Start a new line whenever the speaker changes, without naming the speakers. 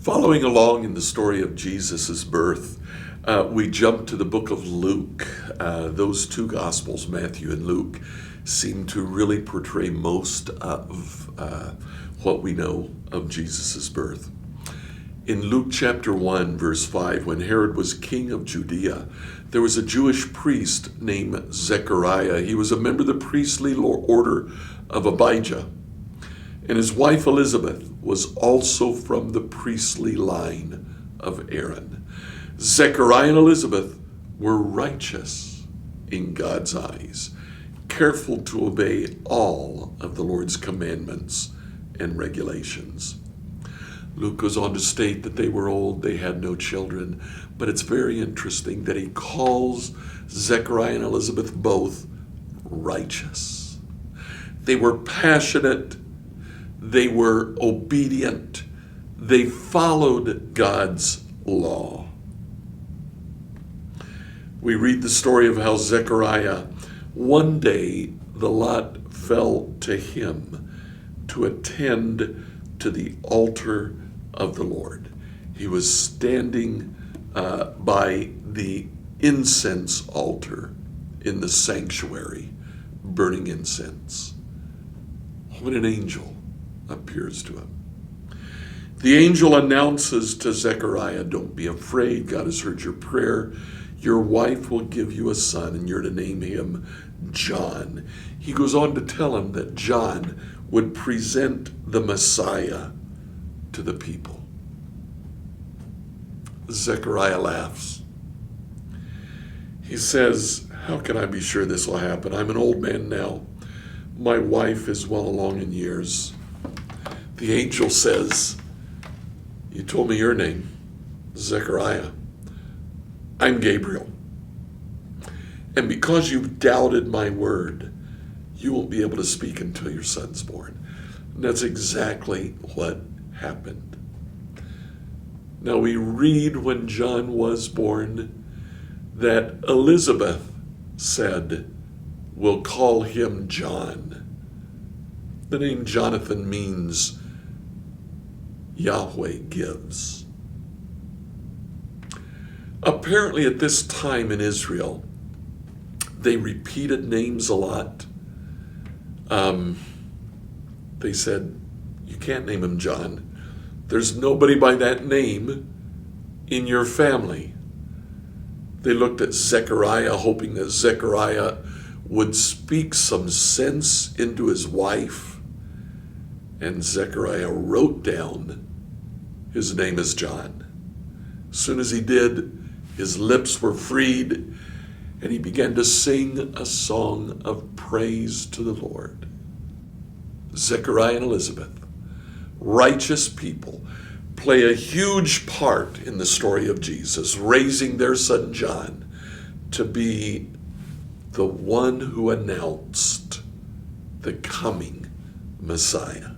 Following along in the story of Jesus' birth, we jump to the book of Luke. Those two Gospels, Matthew and Luke, seem to really portray most of what we know of Jesus' birth. In Luke chapter 1, verse 5, when Herod was king of Judea, there was a Jewish priest named Zechariah. He was a member of the priestly order of Abijah. And his wife Elizabeth was also from the priestly line of Aaron. Zechariah and Elizabeth were righteous in God's eyes, careful to obey all of the Lord's commandments and regulations. Luke goes on to state that they were old, they had no children, but it's very interesting that he calls Zechariah and Elizabeth both righteous. They were passionate, they were obedient, they followed God's law. We read the story of how Zechariah, one day the lot fell to him to attend to the altar of the Lord. He was standing by the incense altar in the sanctuary, burning incense, when an angel appears to him. The angel announces to Zechariah, "Don't be afraid, God has heard your prayer. Your wife will give you a son, and you're to name him John." He goes on to tell him that John would present the Messiah to the people. Zechariah laughs. He says, "How can I be sure this will happen? I'm an old man now. My wife is well along in years." The angel says, "You told me your name, Zechariah. I'm Gabriel. And because you've doubted my word, you won't be able to speak until your son's born." And that's exactly what happened. Now we read when John was born that Elizabeth said, "We'll call him John." The name Jonathan means Yahweh gives. Apparently at this time in Israel, they repeated names a lot. They said, "You can't name him John. There's nobody by that name in your family." They looked at Zechariah, hoping that Zechariah would speak some sense into his wife. And Zechariah wrote down, "His name is John." As soon as he did, his lips were freed, and he began to sing a song of praise to the Lord. Zechariah and Elizabeth, righteous people, play a huge part in the story of Jesus, raising their son John to be the one who announced the coming Messiah.